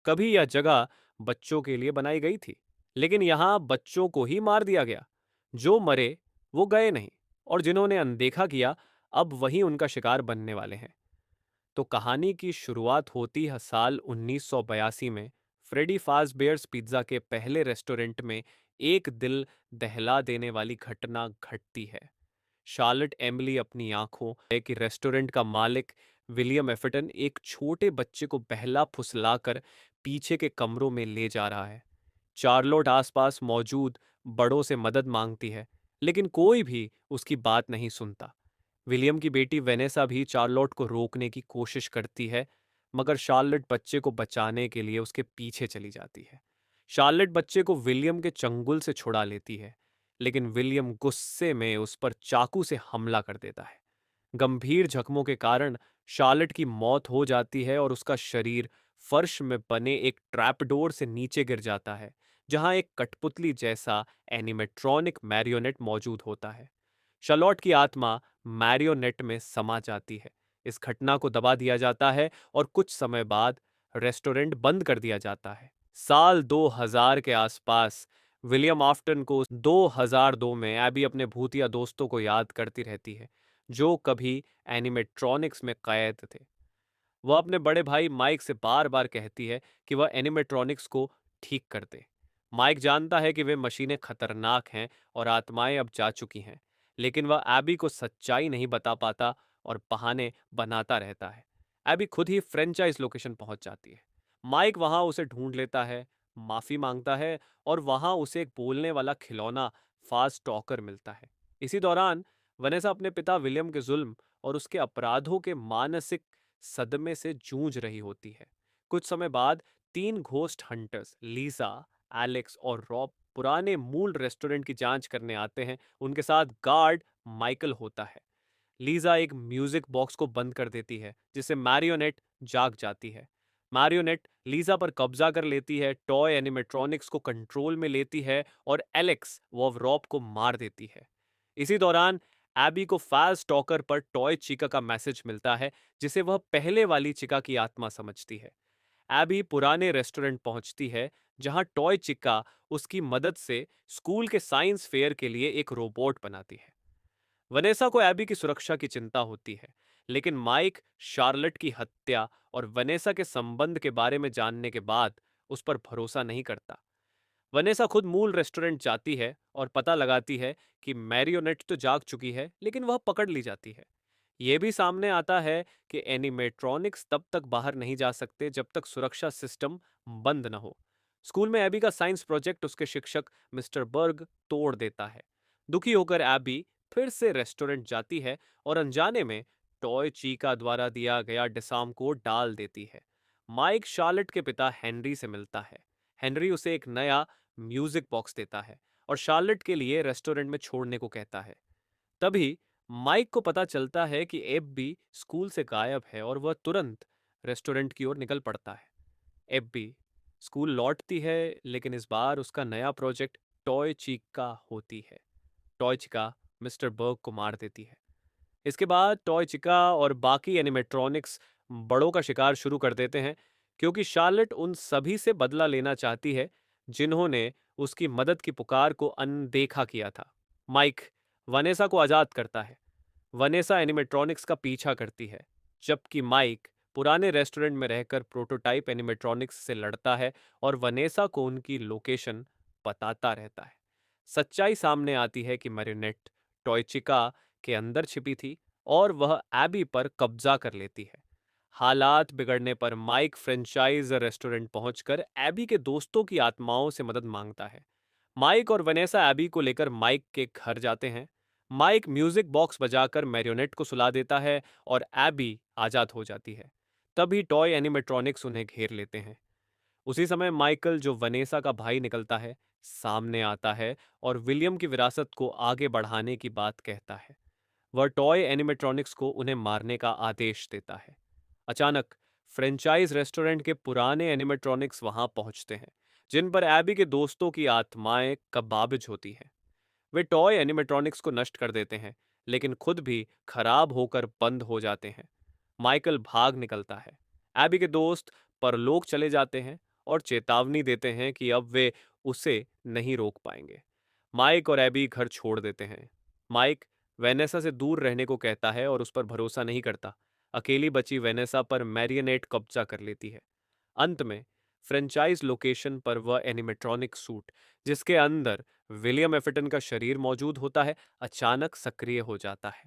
कभी यह जगह बच्चों के लिए बनाई गई थी, लेकिन यहाँ बच्चों को ही मार दिया गया। जो मरे वो गए नहीं, और जिन्होंने अनदेखा किया अब वही उनका शिकार बनने वाले हैं। तो कहानी की शुरुआत होती है साल 1982 में। फ्रेडी फाज़बियर्स पिज्ज़ा के पहले रेस्टोरेंट में एक दिल दहला देने वाली घटना घटती है। शार्लेट एमिली अपनी आंखों है कि रेस्टोरेंट का मालिक विलियम एफर्टन एक छोटे बच्चे को बहला फुसलाकर पीछे के कमरों में ले जा रहा है। चार्लोट आसपास मौजूद बड़ों से मदद मांगती है, लेकिन कोई भी उसकी बात नहीं सुनता। विलियम की बेटी वेनेसा भी चार्लोट को रोकने की कोशिश करती है, मगर शार्लेट बच्चे को बचाने के लिए उसके पीछे चली जाती है। शार्लेट बच्चे को विलियम के चंगुल से छुड़ा लेती है, लेकिन विलियम गुस्से में उस पर चाकू से हमला कर देता है। गंभीर जख्मों के कारण शार्लेट की मौत हो जाती है और उसका शरीर फर्श में बने एक ट्रैपडोर से नीचे गिर जाता है, जहां एक कठपुतली जैसा एनिमेट्रॉनिक मैरियोनेट मौजूद होता है। शार्लोट की आत्मा मैरियोनेट में समा जाती है। इस घटना को दबा दिया जाता है और कुछ समय बाद रेस्टोरेंट बंद कर दिया जाता है। साल 2000 के आसपास विलियम आफ्टन को 2002 में एबी अपने भूतिया दोस्तों को याद करती रहती है, जो कभी एनिमेट्रॉनिक्स में कैद थे। वह अपने बड़े भाई माइक से बार बार कहती है कि वह एनिमेट्रॉनिक्स को ठीक कर दे। माइक जानता है कि वे मशीनें खतरनाक हैं और आत्माएं अब जा चुकी हैं, लेकिन वह एबी को सच्चाई नहीं बता पाता और बहाने बनाता रहता है। एबी खुद ही फ्रेंचाइज लोकेशन पहुंच जाती है। माइक वहां उसे ढूंढ लेता है, माफी मांगता है और वहां उसे एक बोलने वाला खिलौना फास्ट टॉकर मिलता है। इसी दौरान वनेसा अपने पिता विलियम के जुल्म और उसके अपराधों के मानसिक सदमे से जूझ रही होती है। कुछ समय बाद तीन घोस्ट हंटर्स लीसा, एलेक्स और रॉब पुराने मूल रेस्टोरेंट की जांच करने आते हैं। उनके साथ गार्ड माइकल होता है। लीजा एक म्यूजिक बॉक्स को बंद कर देती है, जिससे मैरियोनेट जाग जाती है। मैरियोनेट लीजा पर कब्जा कर लेती है, टॉय एनिमेट्रॉनिक्स को कंट्रोल में लेती है और एलेक्स व रॉब को मार देती है। इसी दौरान एबी को फैज टॉकर पर टॉय चिका का मैसेज मिलता है, जिसे वह पहले वाली चिका की आत्मा समझती है। एबी पुराने रेस्टोरेंट पहुंचती है, जहां टॉय चिका उसकी मदद से स्कूल के साइंस फेयर के लिए एक रोबोट बनाती है। वनेसा को एबी की सुरक्षा की चिंता होती है, लेकिन माइक शार्लेट की हत्या और वनेसा के संबंध के बारे में जानने के बाद उस पर भरोसा नहीं करता। वनेसा खुद मूल रेस्टोरेंट जाती है और पता लगाती है कि मैरियोनेट तो जाग चुकी है, लेकिन वह पकड़ ली जाती है। यह भी सामने आता है कि एनिमेट्रॉनिक्स तब तक बाहर नहीं जा सकते जब तक सुरक्षा सिस्टम बंद न हो। स्कूल में एबी का साइंस प्रोजेक्ट उसके शिक्षक मिस्टर बर्ग तोड़ देता है। दुखी होकर एबी फिर से रेस्टोरेंट जाती है और अनजाने में टॉय चीका द्वारा दिया गया डिसार्म को डाल देती है। माइक शार्लेट के पिता हेनरी से मिलता है। हेनरी उसे एक नया म्यूजिक बॉक्स देता है और शार्लेट के लिए रेस्टोरेंट में छोड़ने को कहता है। तभी माइक को पता चलता है कि एब भी स्कूल से गायब है और वह तुरंत रेस्टोरेंट की ओर निकल पड़ता है। एब भी स्कूल लौटती है, लेकिन इस बार उसका नया प्रोजेक्ट टॉय चिका होती है। टॉय चिका मिस्टर बर्ग को मार देती है। इसके बाद टॉय चिका और बाकी एनिमेट्रॉनिक्स बड़ों का शिकार शुरू कर देते हैं, क्योंकि शार्लेट उन सभी से बदला लेना चाहती है जिन्होंने उसकी मदद की पुकार को अनदेखा किया था। माइक वनेसा को आजाद करता है। वनेसा एनिमेट्रॉनिक्स का पीछा करती है, जबकि माइक पुराने रेस्टोरेंट में रहकर प्रोटोटाइप एनिमेट्रॉनिक्स से लड़ता है और वनेसा को उनकी लोकेशन बताता रहता है। सच्चाई सामने आती है कि मैरियोनेट टॉयचिका के अंदर छिपी थी और वह एबी पर कब्जा कर लेती है। हालात बिगड़ने पर माइक फ्रेंचाइज रेस्टोरेंट पहुंचकर एबी के दोस्तों की आत्माओं से मदद मांगता है। माइक और वनेसा एबी को लेकर माइक के घर जाते हैं। माइक म्यूजिक बॉक्स बजाकर मैरियोनेट को सुला देता है और एबी आजाद हो जाती है। तभी टॉय एनिमेट्रॉनिक्स उन्हें घेर लेते हैं। उसी समय माइकल, जो वनेसा का भाई निकलता है, सामने आता है और विलियम की विरासत को आगे बढ़ाने की बात कहता है। वह टॉय एनिमेट्रॉनिक्स को उन्हें मारने का आदेश देता है। अचानक फ्रेंचाइज रेस्टोरेंट के पुराने एनिमेट्रॉनिक्स वहां पहुंचते हैं, जिन पर एबी के दोस्तों की आत्माएं कबाबिज होती हैं। वे टॉय एनिमेट्रॉनिक्स को नष्ट कर देते हैं, लेकिन खुद भी खराब होकर बंद हो जाते हैं। माइकल भाग निकलता है। एबी के दोस्त परलोक चले जाते हैं और चेतावनी देते हैं कि अब वे उसे नहीं रोक पाएंगे। माइक और एबी घर छोड़ देते हैं। माइक वेनेसा से दूर रहने को कहता है और उस पर भरोसा नहीं करता। अकेली बची वेनेसा पर मैरियनेट कब्जा कर लेती है। अंत में फ्रेंचाइज लोकेशन पर वह एनिमेट्रॉनिक सूट, जिसके अंदर विलियम एफिटन का शरीर मौजूद होता है, अचानक सक्रिय हो जाता है।